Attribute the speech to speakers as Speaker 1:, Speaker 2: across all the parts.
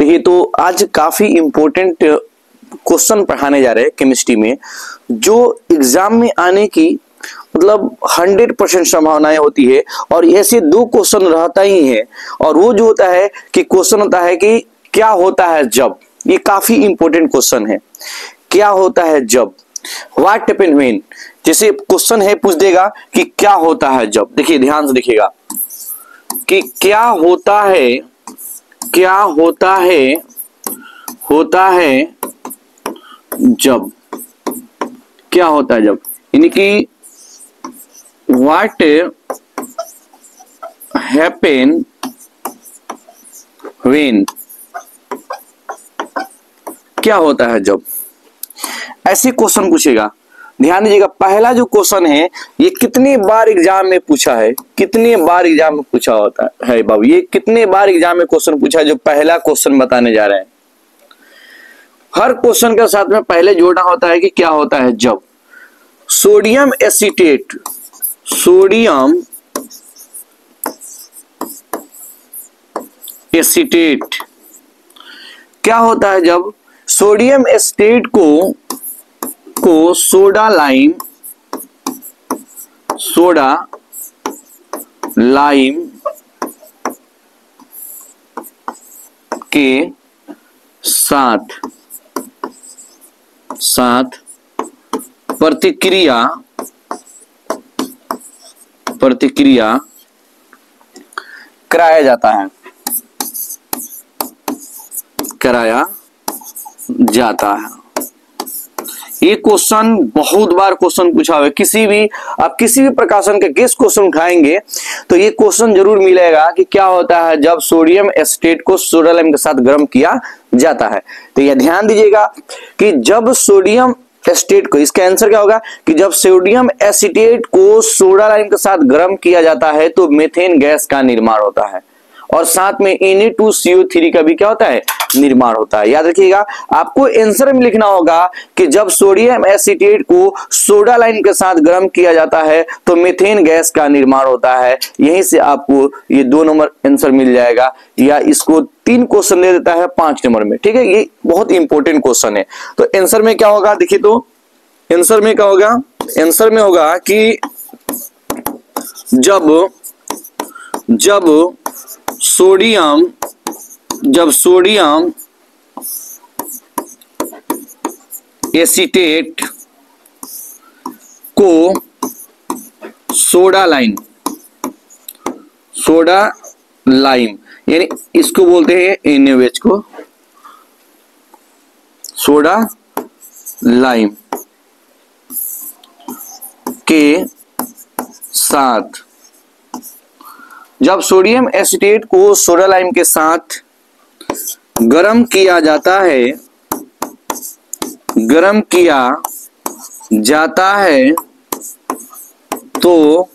Speaker 1: देखिए, तो आज काफी इंपॉर्टेंट क्वेश्चन पढ़ाने जा रहे हैं केमिस्ट्री में, जो एग्जाम में आने की मतलब 100% संभावनाएं होती है। और ऐसे दो क्वेश्चन रहता ही है, और वो जो होता है कि क्वेश्चन होता है कि क्या होता है जब। ये काफी इंपॉर्टेंट क्वेश्चन है, क्या होता है जब, व्हाट हैपन व्हेन। जैसे क्वेश्चन है, पूछ देगा कि क्या होता है जब। देखिए ध्यान से देखिएगा कि क्या होता है, क्या होता है, होता है जब, क्या होता है जब, यानी कि व्हाट हैपन व्हेन, क्या होता है जब। ऐसे क्वेश्चन पूछेगा। ध्यान दीजिएगा, पहला जो क्वेश्चन है ये कितने बार एग्जाम में पूछा है, कितने बार एग्जाम में पूछा होता है बाबू, ये कितने बार एग्जाम में क्वेश्चन पूछा है। जो पहला क्वेश्चन बताने जा रहे हैं, हर क्वेश्चन के साथ में पहले जोड़ना होता है कि क्या होता है जब। सोडियम एसीटेट, सोडियम एसीटेट क्या होता है जब। सोडियम एसीटेट को सोडा लाइम, सोडा लाइम के साथ प्रतिक्रिया कराया जाता है, कराया जाता है। ये क्वेश्चन बहुत बार क्वेश्चन पूछा हुआ है। किसी भी आप किसी भी प्रकाशन के गेस्ट क्वेश्चन उठाएंगे तो ये क्वेश्चन जरूर मिलेगा कि क्या होता है जब सोडियम एसीटेट को सोडा लाइम के साथ गर्म किया जाता है। तो ये ध्यान दीजिएगा कि जब सोडियम एसीटेट को, इसका आंसर क्या होगा कि जब सोडियम एसीटेट को सोडा लाइम के साथ गर्म किया जाता है तो मीथेन गैस का निर्माण होता है, और साथ में Na2CO3 का भी क्या होता है, निर्माण होता है। याद रखिएगा, आपको आंसर में लिखना होगा कि जब सोडियम एसीटेट को सोडा लाइम के साथ गर्म किया जाता है तो मीथेन गैस का निर्माण होता है। यहीं से आपको ये 2 नंबर आंसर मिल जाएगा, या इसको 3 क्वेश्चन दे देता है 5 नंबर में। ठीक है, ये बहुत इंपॉर्टेंट क्वेश्चन है। तो आंसर में क्या होगा, देखिए तो आंसर में क्या होगा, आंसर में होगा कि जब सोडियम एसीटेट को सोडा लाइम यानी इसको बोलते हैं NaOH को, सोडा लाइम के साथ, जब सोडियम एसीटेट को सोडा लाइम के साथ गर्म किया जाता है, गर्म किया जाता है तो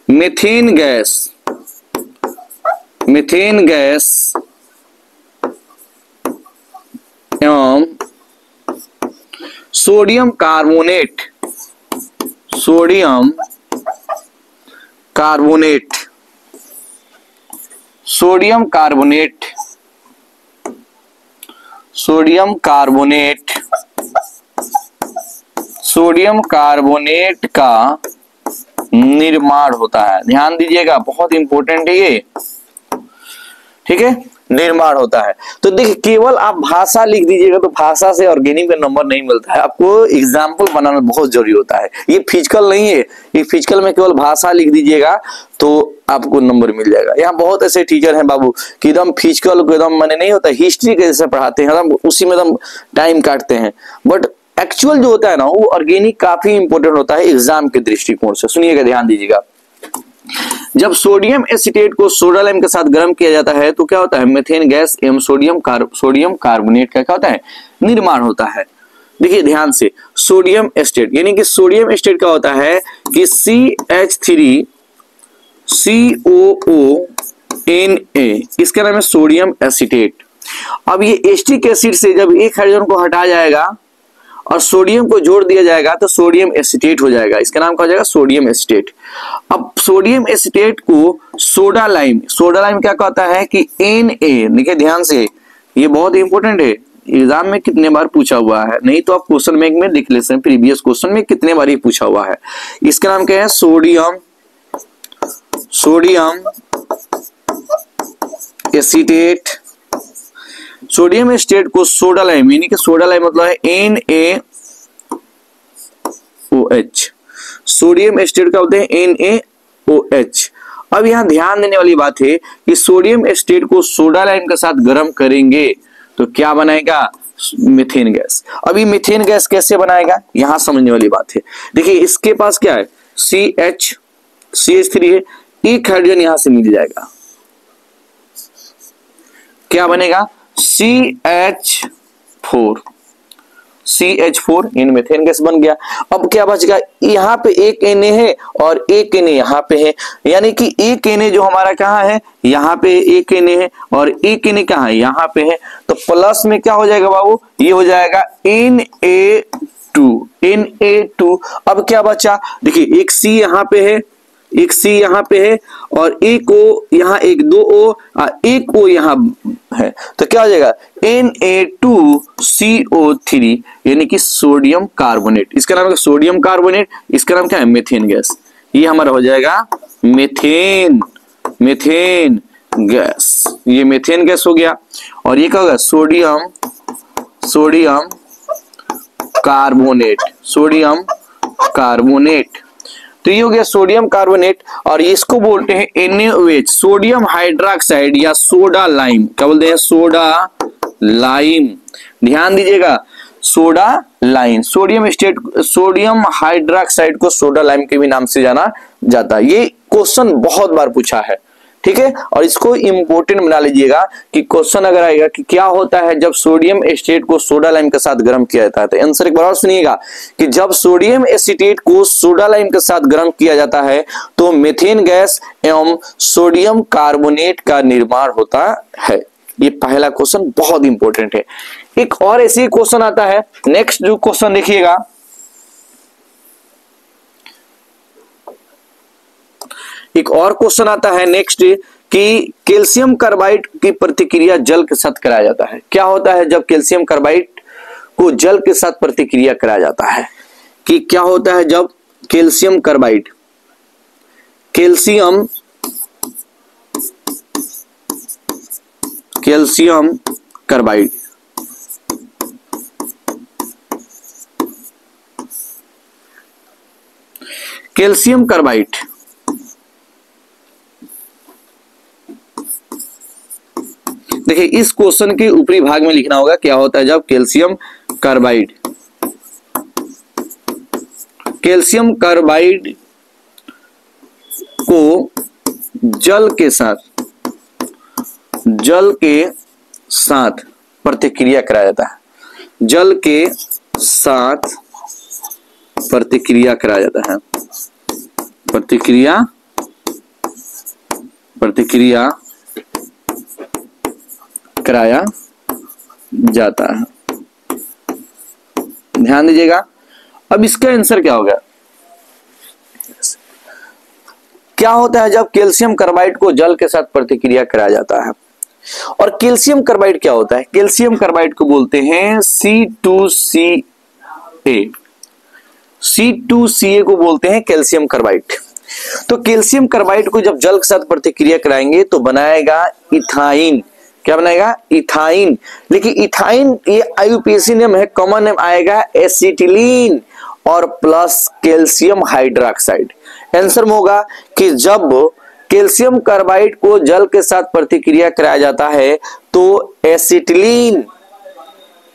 Speaker 1: मीथेन गैस एवं सोडियम कार्बोनेट का निर्माण होता है। ध्यान दीजिएगा, बहुत इंपॉर्टेंट है ये। ठीक है, निर्माण होता है। तो देखिए, केवल आप भाषा लिख दीजिएगा तो भाषा से ऑर्गेनिक का नंबर नहीं मिलता है, आपको एग्जाम्पल बनाना बहुत जरूरी होता है। ये फिजिकल नहीं है, ये फिजिकल में केवल भाषा लिख दीजिएगा तो आपको नंबर मिल जाएगा। यहाँ बहुत ऐसे टीचर हैं बाबू कि एकदम फिजिकल को एकदम मैंने नहीं होता, हिस्ट्री के जैसे पढ़ाते हैं, एकदम उसी में एकदम टाइम काटते हैं, बट एक्चुअल जो होता है ना वो ऑर्गेनिक काफी इंपॉर्टेंट होता है एग्जाम के दृष्टिकोण से। सुनिएगा, ध्यान दीजिएगा, जब सोडियम एसीटेट को सोडा लाइम के साथ गर्म किया जाता है तो क्या होता है, मीथेन गैस एवं सोडियम कार्बोनेट का क्या होता है, निर्माण होता है। देखिए ध्यान से, सोडियम एसीटेट यानी कि सोडियम एसीटेट क्या होता है कि CH3COONA, इसका नाम है सोडियम एसीटेट। अब ये एसिटिक एसिड से जब एक हाइड्रोजन को हटा जाएगा और सोडियम को जोड़ दिया जाएगा तो सोडियम एसीटेट हो जाएगा, इसका नाम क्या हो जाएगा, सोडियम एसीटेट। अब सोडियम एसीटेट को सोडा लाइम क्या कहता है कि Na, देखिए ध्यान से, ये बहुत इंपॉर्टेंट है, एग्जाम में कितने बार पूछा हुआ है, नहीं तो आप क्वेश्चन बैंक में लिख लेते हैं प्रीवियस क्वेश्चन में कितने बार ये पूछा हुआ है। इसका नाम क्या है, सोडियम एसीटेट। सोडियम एसीटेट को सोडा लाइम, यानी कि सोडा लाइम मतलब है NaOH, सोडियम एसीटेट का बोलते हैं NaOH। अब यहां ध्यान देने वाली बात है कि सोडियम एसीटेट को सोडा लाइम के साथ गर्म करेंगे तो क्या बनाएगा, मीथेन गैस। अभी मीथेन गैस कैसे बनाएगा, यहां समझने वाली बात है। देखिए इसके पास क्या है, CH3 है, एक हाइड्रोजन यहां से मिल जाएगा, क्या बनेगा, CH4 इन मीथेन गैस बन गया। अब क्या बचेगा, यहाँ पे एक Na है और एक Na यहाँ पे है, यानी कि एक Na जो हमारा कहाँ है, यहाँ पे एक Na है और एक Na कहाँ है, यहाँ पे है। तो प्लस में क्या हो जाएगा बाबू, ये हो जाएगा Na2। अब क्या बचा, देखिए एक C यहाँ पे है, एक C यहाँ पे है और एक O यहाँ, एक 2 O एक O यहाँ है, तो क्या हो जाएगा Na2CO3, यानी कि सोडियम कार्बोनेट। इसका नाम है सोडियम कार्बोनेट, इसका नाम क्या है, मीथेन गैस। ये हमारा हो जाएगा मीथेन गैस, ये मीथेन गैस हो गया। और ये क्या होगा, सोडियम कार्बोनेट। तो ये हो गया सोडियम कार्बोनेट। और इसको बोलते हैं NaOH, सोडियम हाइड्रोक्साइड या सोडा लाइम। क्या बोलते हैं, सोडा लाइम। ध्यान दीजिएगा, सोडा लाइम, सोडियम हाइड्रोक्साइड को सोडा लाइम के भी नाम से जाना जाता है। ये क्वेश्चन बहुत बार पूछा है, ठीक है, और इसको इंपोर्टेंट बना लीजिएगा कि क्वेश्चन अगर आएगा कि क्या होता है जब सोडियम एसीटेट को सोडा लाइम के साथ गर्म किया जाता है, तो आंसर एक बार और सुनिएगा कि जब सोडियम एसीटेट को सोडा लाइम के साथ गर्म किया जाता है तो मीथेन गैस एवं सोडियम कार्बोनेट का निर्माण होता है। ये पहला क्वेश्चन बहुत इंपॉर्टेंट है। एक और ऐसे क्वेश्चन आता है, नेक्स्ट जो क्वेश्चन देखिएगा, एक और क्वेश्चन आता है नेक्स्ट कि कैल्शियम कार्बाइड की प्रतिक्रिया जल के साथ कराया जाता है। क्या होता है जब कैल्शियम कार्बाइड को जल के साथ प्रतिक्रिया कराया जाता है, कि क्या होता है जब कैल्शियम कार्बाइड देखिए इस क्वेश्चन के ऊपरी भाग में लिखना होगा क्या होता है जब कैल्शियम कार्बाइड को जल के साथ प्रतिक्रिया कराया जाता है, जल के साथ प्रतिक्रिया कराया जाता है, प्रतिक्रिया कराया जाता है। ध्यान दीजिएगा, अब इसका आंसर क्या होगा, क्या होता है जब कैल्शियम कार्बाइड को जल के साथ प्रतिक्रिया कराया जाता है। और कैल्शियम कार्बाइड क्या होता है, कैल्शियम कार्बाइड को बोलते हैं C2Ca को बोलते हैं कैल्शियम कार्बाइड। तो कैल्शियम कार्बाइड को जब जल के साथ प्रतिक्रिया कराएंगे तो बनाएगा इथाइन। क्या बनाएगा, इथाइन। लेकिन इथाइन ये IUPAC नेम है, कॉमन नेम आएगा एसिटिलीन और प्लस कैल्शियम हाइड्रोक्साइड। आंसर में होगा कि जब कैल्शियम कार्बाइड को जल के साथ प्रतिक्रिया कराया जाता है तो एसिटिलीन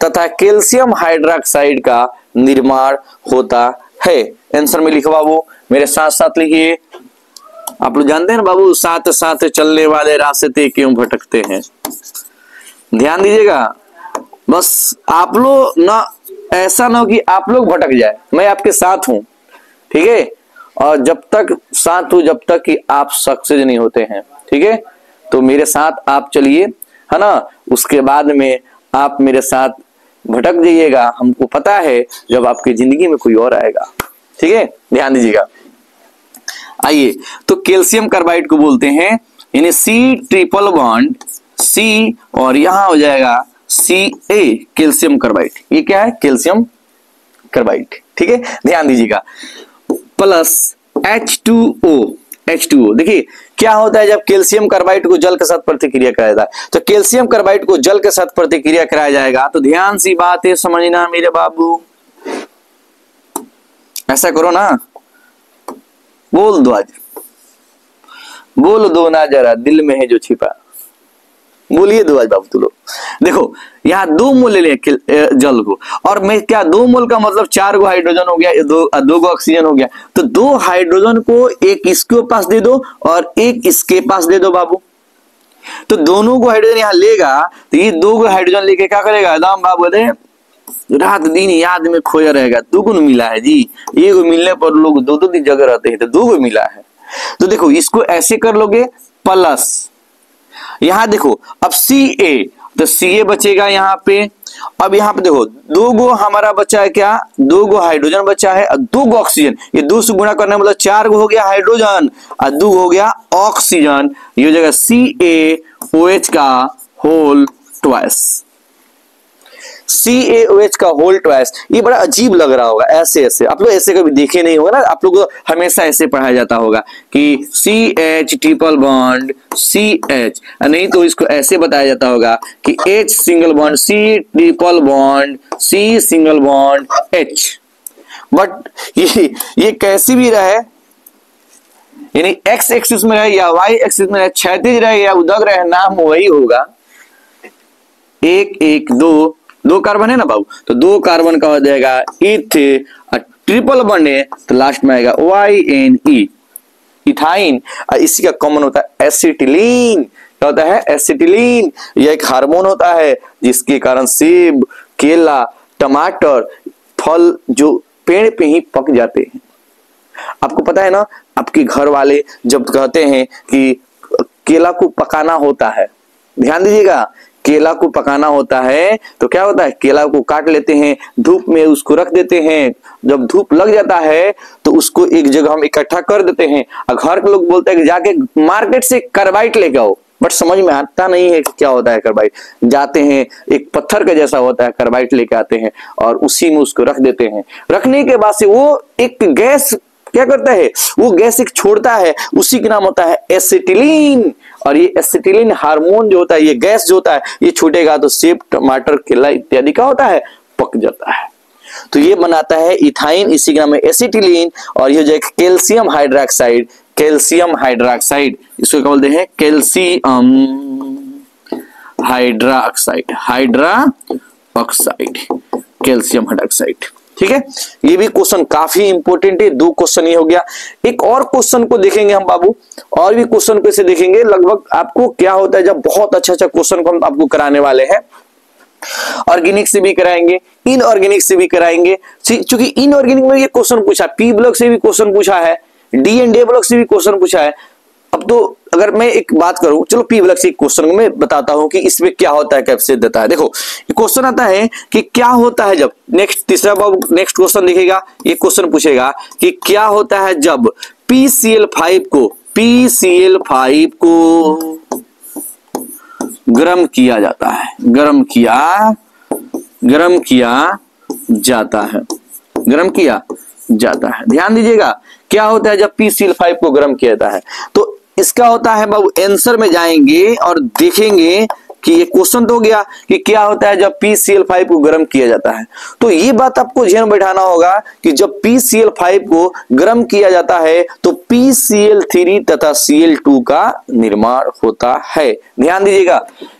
Speaker 1: तथा कैल्शियम हाइड्रोक्साइड का निर्माण होता है। आंसर में लिखवा वो मेरे साथ साथ लिखिए। आप लोग जानते हैं ना बाबू, साथ साथ चलने वाले रास्ते क्यों भटकते हैं। ध्यान दीजिएगा, बस आप लोग ना, ऐसा ना हो कि आप लोग भटक जाए, मैं आपके साथ हूं, ठीक है, और जब तक साथ हूं जब तक कि आप सक्सेस नहीं होते हैं, ठीक है, तो मेरे साथ आप चलिए, है ना, उसके बाद में आप मेरे साथ भटक जाइएगा, हमको पता है, जब आपकी जिंदगी में कोई और आएगा। ठीक है, ध्यान दीजिएगा। आइए, तो कैल्शियम कार्बाइड को बोलते हैं यानी सी ट्रिपल बॉन्ड सी, और यहां हो जाएगा Ca, कैल्शियम कार्बाइड। ये क्या है? Calcium carbide. ठीक है, ध्यान दीजिएगा। Plus H2O। देखिए क्या होता है जब कैल्शियम कार्बाइड को जल के साथ प्रतिक्रिया कराया जाता है, तो कैल्शियम कार्बाइड को जल के साथ प्रतिक्रिया कराया जाएगा, तो ध्यान सी बात है समझना मेरे बाबू, ऐसा करो ना, बोल दो आज, बोल दो ना जरा, दिल में है जो छिपा, बोलिए दो आज बाबू तुम लोग। देखो यहाँ 2 मोल ले लें जल को, और मैं क्या 2 मोल का मतलब 4 गो हाइड्रोजन हो गया, 2 गो ऑक्सीजन हो गया, तो 2 हाइड्रोजन को एक इसके पास दे दो और एक इसके पास दे दो बाबू। तो दोनों को हाइड्रोजन यहाँ लेगा, तो ये 2 गो हाइड्रोजन लेके क्या करेगा एकदम बाबू, बोले रात दिन याद में खोया रहेगा। 2 गुण मिला है जी, एक मिलने पर लोग 2-2 दिन जगह रहते हैं, तो 2 गो मिला है। तो देखो इसको ऐसे कर लोगे, प्लस यहां देखो अब Ca, तो Ca बचेगा यहाँ पे। अब यहाँ पे देखो 2 गो हमारा बचा है, क्या 2 गो हाइड्रोजन बचा है और 2 गो ऑक्सीजन, ये 2 से गुणा करने मतलब 4 गो हो गया हाइड्रोजन और 2 हो गया ऑक्सीजन। ये हो जाएगा CaOH का होल ट्वाइस, CaOH का होल ट्वाइस। ये बड़ा अजीब लग रहा होगा, ऐसे ऐसे आप लोग ऐसे कभी देखे नहीं होगा ना, आप लोग को हमेशा ऐसे पढ़ाया जाता होगा कि CH ट्रिपल बॉन्ड CH, नहीं तो इसको ऐसे बताया जाता होगा कि H single bond C triple bond C single bond H। But ये कैसी भी रहे, यानी X एक्सिस में रहे या Y एक्सिस में रहे, क्षैतिज रहे या उदग रहे, नाम वही होगा। 1 1 2 कार्बन है ना बाबू, तो 2 कार्बन का हो जाएगा इथ, ट्रिपल बॉन्ड है तो लास्ट में आएगा YNE, इथाइन। और इसी का कॉमन होता है एसिटिलीन। क्या होता है? एसिटिलीन। यह एक हार्मोन होता है जिसके कारण सेब, केला, टमाटर, फल जो पेड़ पे ही पक जाते हैं। आपको पता है ना, आपके घर वाले जब कहते हैं कि केला को पकाना होता है, ध्यान दीजिएगा, केला को पकाना होता है तो क्या होता है, केला को काट लेते हैं, धूप में उसको रख देते हैं, जब धूप लग जाता है तो उसको एक जगह हम इकट्ठा कर देते हैं, और घर के लोग बोलते हैं कि जाके मार्केट से कार्बाइड लेके आओ। बट समझ में आता नहीं है कि क्या होता है कार्बाइड। जाते हैं, एक पत्थर का जैसा होता है, कार्बाइड लेके आते हैं और उसी में उसको रख देते हैं। रखने के बाद से वो एक गैस क्या करता है, वो गैस एक छोड़ता है, उसी का नाम होता है एसिटिलीन। और ये एसिटिलीन हार्मोन जो होता है, ये गैस जो होता है, ये छूटेगा तो सेब, टमाटर, केला इत्यादि का होता है, पक जाता है। तो ये बनाता है इथाइन, इसी का नाम है एसिटिलीन। और ये जो कैल्शियम हाइड्रोक्साइड, कैल्शियम हाइड्रोक्साइड, इसको क्या बोलते हैं, calcium hydroxide, hydroxide, calcium hydroxide. ठीक है, ये भी क्वेश्चन काफी इंपॉर्टेंट है। 2 क्वेश्चन ये हो गया। एक और क्वेश्चन को देखेंगे हम बाबू, और भी क्वेश्चन को इसे देखेंगे। लगभग आपको क्या होता है, जब बहुत अच्छा क्वेश्चन को हम आपको कराने वाले हैं, ऑर्गेनिक से भी कराएंगे, इनऑर्गेनिक से भी कराएंगे। क्योंकि इनऑर्गेनिक में ये क्वेश्चन पूछा, पी ब्लॉक से भी क्वेश्चन पूछा है, D&A ब्लॉक से भी क्वेश्चन पूछा है। अब तो अगर मैं एक बात करूं, चलो पी ब्लॉक से एक क्वेश्चन को मैं बताता हूं कि इसमें क्या होता है, कैसे देता है। देखो क्वेश्चन आता है कि क्या होता है जब, नेक्स्ट तीसरा नेक्स्ट क्वेश्चन दिखेगा, ये क्वेश्चन पूछेगा कि क्या होता है जब PCl5 को गर्म किया जाता है, गर्म किया जाता है। ध्यान दीजिएगा, क्या होता है जब PCl5 को गर्म किया जाता है। तो इसका होता है बाबू, आंसर में जाएंगे और देखेंगे कि ये क्वेश्चन तो हो गया कि क्या होता है जब PCl5 को गर्म किया जाता है। तो ये बात आपको ध्यान बैठाना होगा कि जब PCl5 को गर्म किया जाता है तो PCl3 तथा Cl2 का निर्माण होता है। ध्यान दीजिएगा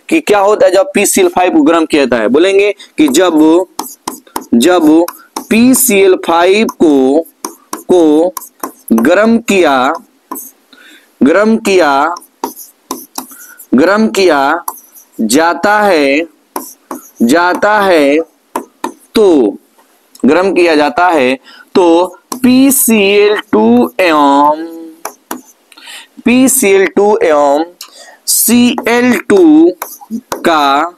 Speaker 1: कि क्या होता है जब PCl5 को गर्म किया जाता है। बोलेंगे कि जब PCl5 को गर्म किया जाता है तो PCl2 एवं Cl2 का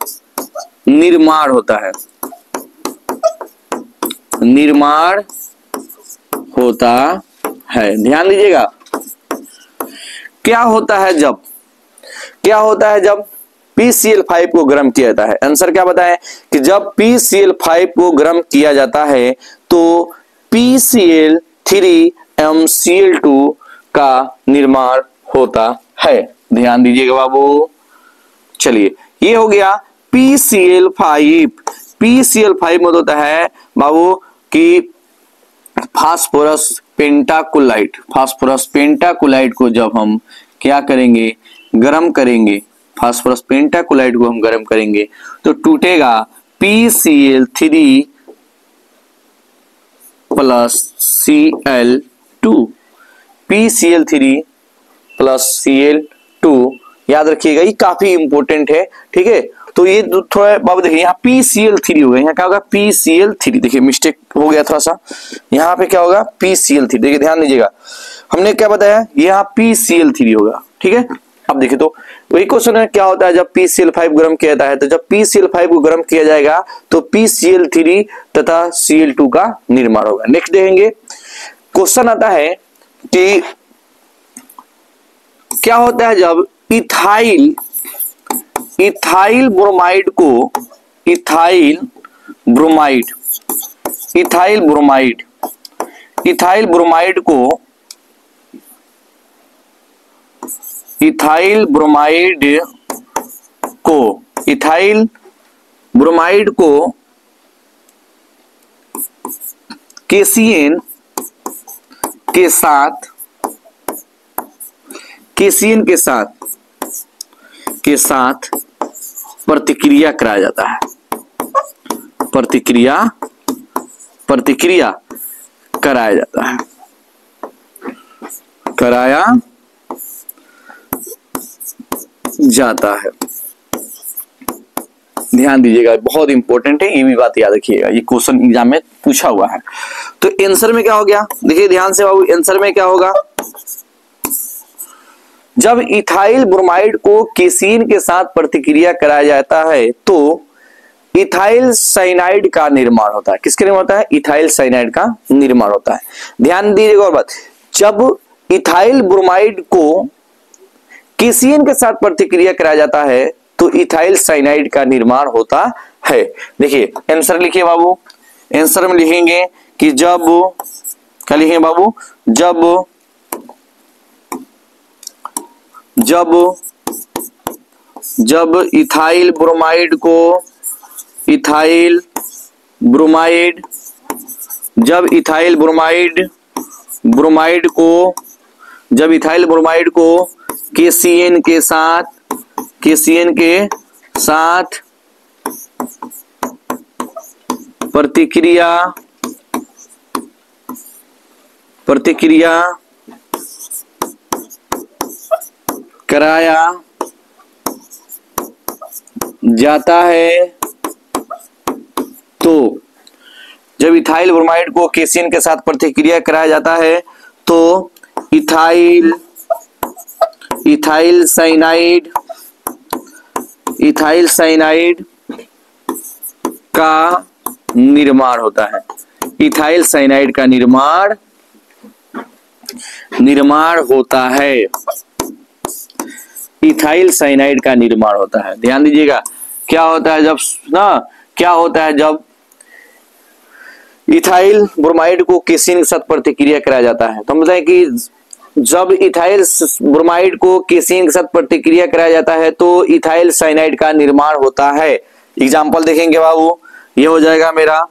Speaker 1: निर्माण होता है। निर्माण होता है। ध्यान दीजिएगा, क्या होता है जब PCl5 को गर्म किया जाता है। आंसर क्या बताएं कि जब PCl5 को गर्म किया जाता है तो PCl3MCl2 का निर्माण होता है। ध्यान दीजिएगा बाबू। चलिए, ये हो गया PCl5। PCl5 में होता है बाबू कि फास्फोरस पेंटाकुलाइट को जब हम क्या करेंगे, गर्म करेंगे, फास्फोरस पेंटाकुलाइट को हम गर्म करेंगे तो टूटेगा PCl3 plus Cl2। PCl3 plus Cl2 याद रखिएगा, ये काफी इंपॉर्टेंट है। ठीक है, तो ये थोड़ा बाबू देखिए, यहाँ PCl3 हो गया, यहाँ क्या होगा PCl3। देखिए मिस्टेक हो गया थोड़ा सा, यहाँ पे क्या होगा PCl3। देखिए ध्यान दीजिएगा, हमने क्या बताया, यहाँ PCl3 होगा। ठीक है, अब देखिए तो वही क्वेश्चन है, क्या होता है जब PCl5 गर्म किया जाता है। तो जब PCl5 को गर्म किया जाएगा तो PCl3 तथा Cl2 का निर्माण होगा। नेक्स्ट देखेंगे, क्वेश्चन आता है कि क्या होता है जब इथाइल ब्रोमाइड को केसीएन के साथ प्रतिक्रिया कराया जाता है। प्रतिक्रिया कराया जाता है, कराया जाता है। ध्यान दीजिएगा, बहुत इंपॉर्टेंट है, ये भी बात याद रखिएगा, ये क्वेश्चन एग्जाम में पूछा हुआ है। तो आंसर में क्या हो गया, देखिए ध्यान से बाबू, आंसर में क्या होगा, जब इथाइल ब्रोमाइड को केसीन के साथ प्रतिक्रिया कराया जाता है तो इथाइल साइनाइड का निर्माण होता है। किसके निर्माण होता है, इथाइल साइनाइड का निर्माण होता है। ध्यान दीजिएगा और बात, जब इथाइल ब्रोमाइड को केसीन के साथ प्रतिक्रिया कराया जाता है तो इथाइल साइनाइड का निर्माण होता है। देखिए आंसर लिखिए बाबू, आंसर में लिखेंगे कि जब, क्या लिखेंगे बाबू, जब इथाइल ब्रोमाइड को केसीएन के साथ प्रतिक्रिया कराया जाता है, तो जब इथाइल ब्रोमाइड को केसीन के साथ प्रतिक्रिया कराया जाता है तो इथाइल साइनाइड का निर्माण होता है। इथाइल साइनाइड का निर्माण होता है। इथाइल साइनाइड का निर्माण होता है। ध्यान दीजिएगा, क्या होता है जब इथाइल ब्रोमाइड को केसीन के साथ प्रतिक्रिया कराया जाता है। तो हम बताएं कि जब इथाइल ब्रोमाइड को केसीन के साथ प्रतिक्रिया कराया जाता है तो इथाइल साइनाइड का निर्माण होता है। एग्जाम्पल देखेंगे बाबू, ये हो जाएगा मेरा,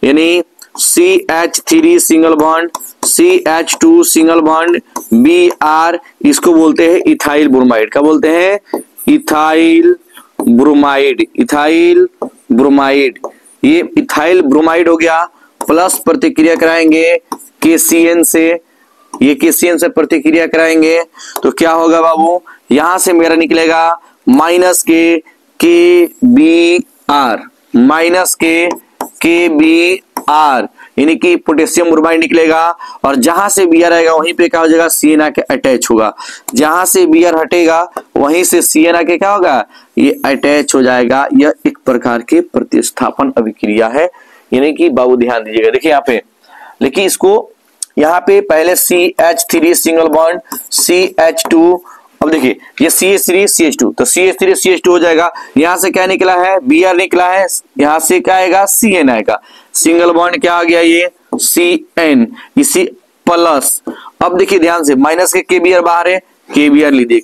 Speaker 1: यानी CH3 single bond, CH2 single bond, Br, इसको बोलते हैं इथाइल ब्रोमाइड। क्या बोलते हैं, इथाइल ब्रोमाइड। ये इथाइल ब्रोमाइड हो गया, प्लस प्रतिक्रिया कराएंगे केसीएन से, ये केसीएन से प्रतिक्रिया कराएंगे तो क्या होगा बाबू, यहां से मेरा निकलेगा माइनस के KBr, यानी कि पोटेशियम ब्रोमाइड निकलेगा, और जहां से Br आएगा वहीं पे क्या हो जाएगा, CN आके अटैच होगा। जहां से Br हटेगा वहीं से CN आके क्या होगा, ये अटैच हो जाएगा। यह एक प्रकार की प्रतिस्थापन अभिक्रिया है, यानी कि बाबू ध्यान दीजिएगा, देखिए यहाँ पे लिखिए इसको, यहाँ पे पहले CH3 सिंगल बॉन्ड CH2, अब देखिए ये CH3 CH2, तो CH3 CH2 हो जाएगा, यहां से क्या निकला है Br निकला है, यहां से क्या आएगा CN आएगा, सिंगल बॉन्ड क्या आ गया ये CN, इसी प्लस, अब देखिए ध्यान से माइनस के KBr बाहर है, KBr लीजिए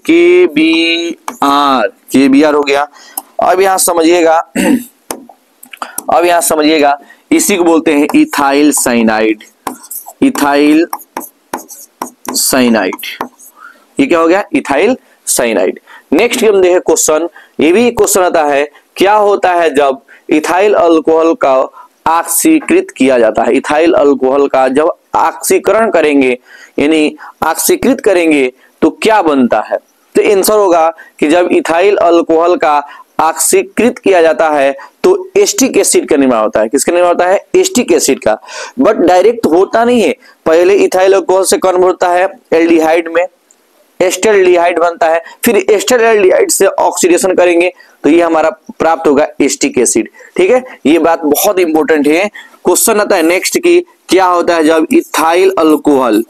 Speaker 1: KBr हो गया। अब यहां समझिएगा, अब यहां समझिएगा, इसी को बोलते हैं इथाइल साइनाइड, इथाइल साइनाइड, ये क्या हो गया इथाइल साइनाइड। नेक्स्ट हम देखें क्वेश्चन, ये भी क्वेश्चन आता है, क्या होता है जब इथाइल अल्कोहल का ऑक्सीकृत किया जाता है, इथाइल अल्कोहल का जब ऑक्सीकरण करेंगे यानी ऑक्सीकृत करेंगे तो क्या बनता है, तो आंसर होगा कि जब इथाइल अल्कोहल का ऑक्सीकृत किया जाता है तो एस्टिक एसिड का निर्माण होता है, किसका निर्माण होता है एस्टिक एसिड का, बट डायरेक्ट होता नहीं है, पहले इथाइल अल्कोहल से कन्वर्ट होता है एल्डिहाइड में, एस्टर एल्डिहाइड बनता है, फिर एस्टर एल्डिहाइड से ऑक्सीडेशन करेंगे तो ये हमारा प्राप्त होगा एस्टिक एसिड। ठीक है, ये बात बहुत इंपॉर्टेंट है, क्वेश्चन आता है नेक्स्ट की, क्या होता है जब ethyl alcohol,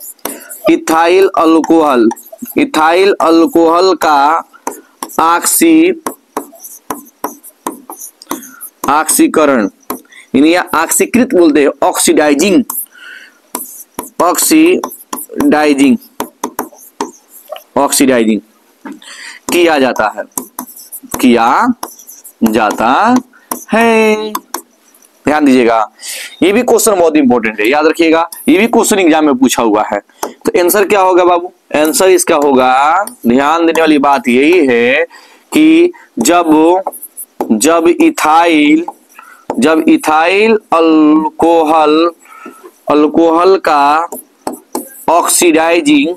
Speaker 1: ethyl alcohol, ethyl alcohol का ऑक्सीकरण यानी ऑक्सीकृत बोलते हैं, ऑक्सीडाइजिंग, ऑक्सीडाइजिंग, ऑक्सीडाइजिंग किया जाता है, किया जाता है। ध्यान दीजिएगा, ये भी क्वेश्चन बहुत इंपॉर्टेंट है, याद रखिएगा, ये भी क्वेश्चन एग्जाम में पूछा हुआ है। तो आंसर क्या होगा बाबू, आंसर इसका होगा, ध्यान देने वाली बात यही है कि जब इथाइल अल्कोहल का ऑक्सीडाइजिंग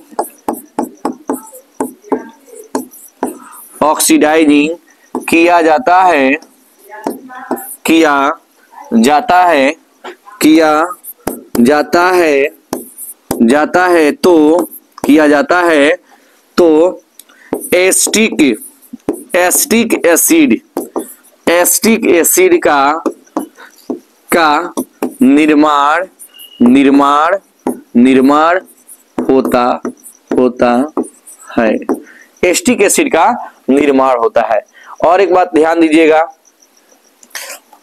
Speaker 1: किया जाता है तो एस्टिक एसिड का निर्माण होता है, एस्टिक एसिड का निर्माण होता है। और एक बात ध्यान दीजिएगा,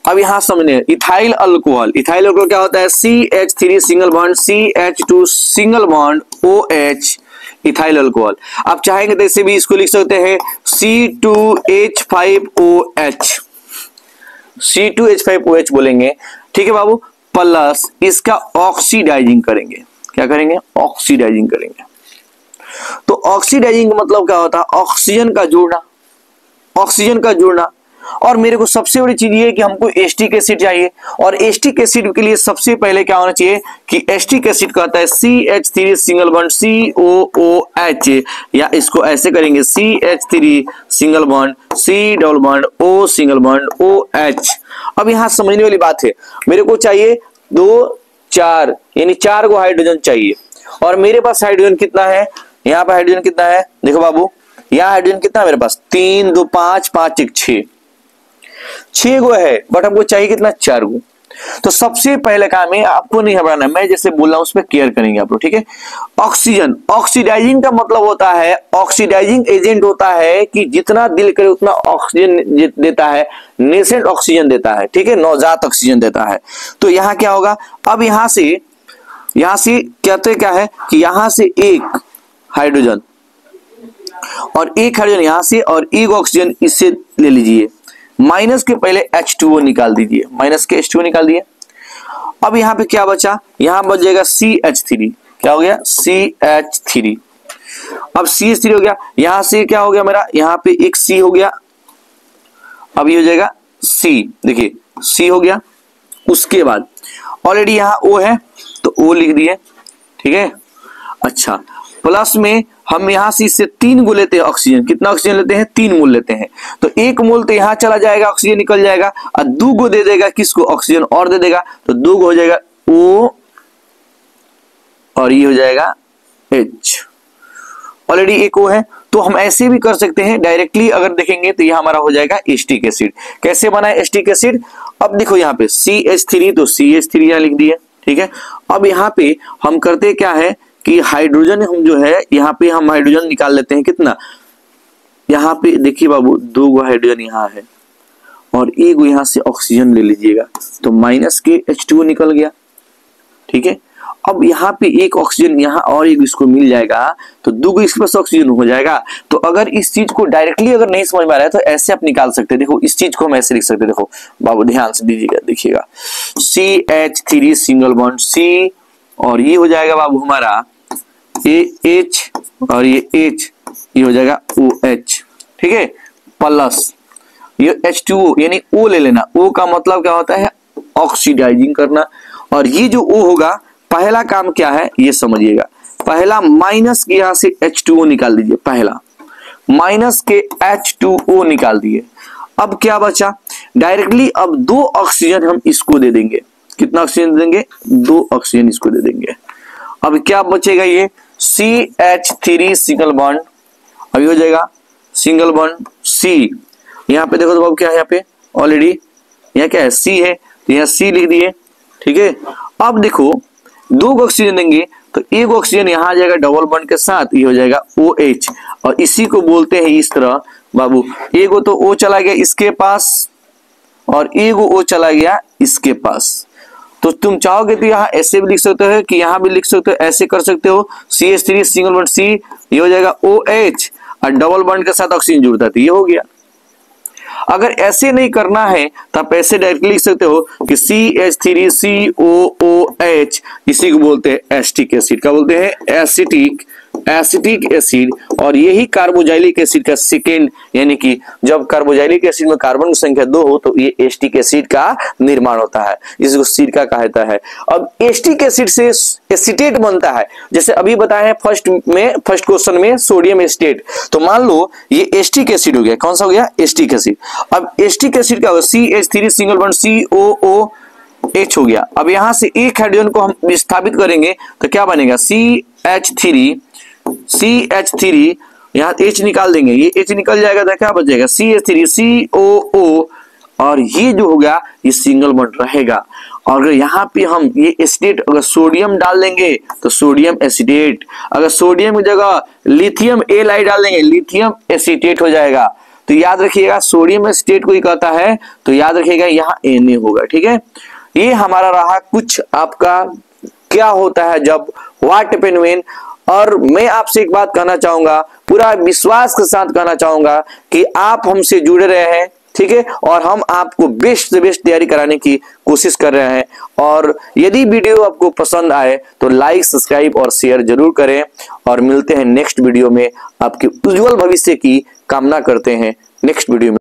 Speaker 1: अब यहां समझने, इथाइल अल्कोहल क्या होता है CH3 single bond CH2 single bond OH, ethyl alcohol. आप चाहेंगे तो इसे भी इसको लिख सकते हैं C2H5OH, C2H5OH बोलेंगे, ठीक है बाबू, प्लस इसका ऑक्सीडाइजिंग करेंगे, क्या करेंगे ऑक्सीडाइजिंग करेंगे। तो ऑक्सीडाइजिंग का मतलब क्या होता है, ऑक्सीजन का जुड़ना। और मेरे को सबसे बड़ी चीज ये है कि हमको एस्टिक एसिड चाहिए, और एस्टिक एसिड के लिए सबसे पहले क्या होना चाहिए कि एस्टिक एसिड कहता है CH3 सिंगल बॉन्ड COOH, या इसको ऐसे करेंगे CH3 single bond C double bond O single bond OH। अब यहां समझने वाली बात है, मेरे को चाहिए 2 4 यानी 4 को हाइड्रोजन चाहिए, और मेरे पास हाइड्रोजन कितना है, यहाँ पर हाइड्रोजन कितना है, देखो बाबू यहाँ हाइड्रोजन कितना है मेरे पास 3 2 5 5 1 6 गो है, बट हमको चाहिए कितना 4 गो। तो सबसे पहले काम है, आपको नहीं घबराना, मैं जैसे बोल रहा हूं उस पर केयर करेंगे आप लोग, ठीक है। ऑक्सीजन, ऑक्सीडाइजिंग का मतलब होता है, ऑक्सीडाइजिंग एजेंट होता है कि जितना दिल करे उतना ऑक्सीजन देता है, नेसेंट ऑक्सीजन देता है, ठीक है, नवजात ऑक्सीजन देता है। तो यहाँ क्या होगा, अब यहाँ से कहते क्या है कि यहाँ से एक हाइड्रोजन और एक हाइड्रोजन यहाँ से और एक ऑक्सीजन इससे ले लीजिए, माइनस के पहले H2O निकाल दीजिए, माइनस के H2O निकाल दिए। अब यहाँ पे क्या बचा, यहाँ बच जाएगा CH3, क्या हो गया CH3। अब CH3 हो गया, यहाँ से क्या हो गया मेरा, यहाँ पे एक C हो गया, अब ये हो जाएगा C, देखिए C हो गया। उसके बाद ऑलरेडी यहाँ O है तो O लिख दिए, ठीक है। अच्छा, प्लस में हम यहां से इससे 3 गो लेते हैं ऑक्सीजन, कितना ऑक्सीजन लेते हैं 3 मोल लेते हैं, तो 1 मोल तो यहां चला जाएगा, ऑक्सीजन निकल जाएगा, और 2 गो दे देगा किसको, ऑक्सीजन और दे देगा, तो 2 गो हो जाएगा O और ये हो जाएगा H। ऑलरेडी एक O है तो हम ऐसे भी कर सकते हैं डायरेक्टली, अगर देखेंगे तो यह हमारा हो जाएगा एसिटिक एसिड। कैसे बना है एसिटिक एसिड? अब देखो यहाँ पे CH3, तो CH3 यहाँ लिख दिए, ठीक है। अब यहाँ पे हम करते क्या है कि हाइड्रोजन हम जो है यहाँ पे हम हाइड्रोजन निकाल लेते हैं। कितना? यहाँ पे देखिए बाबू, 2 हाइड्रोजन यहाँ है और 1 यहाँ से ऑक्सीजन ले लीजिएगा, तो माइनस के H2O निकल गया, ठीक है। अब यहाँ पे 1 ऑक्सीजन यहाँ और 1 इसको मिल जाएगा, तो 2 इसके पास ऑक्सीजन हो जाएगा। तो अगर इस चीज को डायरेक्टली अगर नहीं समझ में आ रहा है तो ऐसे आप निकाल सकते हैं। देखो इस चीज को हम ऐसे लिख सकते हैं, देखो बाबू ध्यान से दीजिएगा, देखिएगा CH3 सिंगल बॉन्ड C, और ये हो जाएगा बाबू हमारा AH, और ये H, ये हो जाएगा OH, ठीक है, प्लस ये H2O, यानी O ले लेना। O का मतलब क्या होता है? ऑक्सीडाइजिंग करना। और ये जो O होगा, पहला काम क्या है ये समझिएगा। पहला माइनस के यहां से H2O निकाल दीजिए, पहला माइनस के H2O निकाल दिए। अब क्या बचा? डायरेक्टली अब 2 ऑक्सीजन हम इसको दे देंगे। कितना ऑक्सीजन देंगे? 2 ऑक्सीजन इसको दे देंगे। अब क्या बचेगा? ये CH3 सिंगल बॉन्ड, अभी हो जाएगा सिंगल बॉन्ड C। यहाँ पे देखो तो बाबू क्या है, यहाँ पे ऑलरेडी यहाँ क्या है C है, तो यहाँ C लिख दिए, ठीक है। अब देखो 2 ऑक्सीजन देंगे तो 1 ऑक्सीजन यहाँ आ जाएगा डबल बॉन्ड के साथ, ये हो जाएगा OH, और इसी को बोलते हैं इस तरह बाबू, एगो तो O चला गया इसके पास और एगो O चला गया इसके पास। तो तुम चाहोगे तो यहाँ ऐसे भी लिख सकते हो कि यहाँ भी लिख सकते हो, ऐसे कर सकते हो। CH3 सिंगल बॉन्ड C, ये हो जाएगा OH, और डबल बॉन्ड के साथ ऑक्सीजन जुड़ता है, तो ये हो गया। अगर ऐसे नहीं करना है तो आप ऐसे डायरेक्टली लिख सकते हो कि CH3COOH, इसी को बोलते हैं एसिटिक एसिड। क्या बोलते हैं? Acetic acid. और यही कार्बोजाइलिक एसिड का सेकेंड, यानी कि जब कार्बोजाइलिक एसिड में कार्बन की संख्या 2 हो तो ये एसिटिक एसिड का निर्माण होता है, इसको सिरका कहता है। अब एसिटिक एसिड से एसीटेट बनता है, जैसे अभी बताया है फर्स्ट क्वेश्चन में सोडियम एसीटेट। तो मान लो ये एसिटिक एसिड हो गया, कौन सा हो गया? Acetic acid. अब एसिटिक एसिड क्या होगा? CH3 सिंगल बॉन्ड COOH हो गया। अब यहां से एक हाइड्रोजन को हम विस्थापित करेंगे तो क्या बनेगा? CH3, यहाँ H निकाल देंगे, ये H निकल जाएगा तो क्या बचेगा? CH3COO, और ये जो होगा ये सिंगल बॉन्ड रहेगा। और अगर यहाँ पे हम ये एसिटेट अगर सोडियम डाल देंगे तो सोडियम एसिटेट, अगर सोडियम की जगह लिथियम एलाइड डाल देंगे लिथियम एसिटेट हो जाएगा। तो याद रखिएगा सोडियम एसिटेट को ही कहता है, तो याद रखिएगा यहाँ Na होगा, ठीक है। ये हमारा रहा कुछ आपका क्या होता है जब, व्हाट हैपेन व्हेन। और मैं आपसे एक बात कहना चाहूंगा, पूरा विश्वास के साथ कहना चाहूंगा कि आप हमसे जुड़े रहे हैं, ठीक है, और हम आपको बेस्ट से बेस्ट तैयारी कराने की कोशिश कर रहे हैं। और यदि वीडियो आपको पसंद आए तो लाइक, सब्सक्राइब और शेयर जरूर करें। और मिलते हैं नेक्स्ट वीडियो में, आपके उज्जवल भविष्य की कामना करते हैं नेक्स्ट वीडियो में।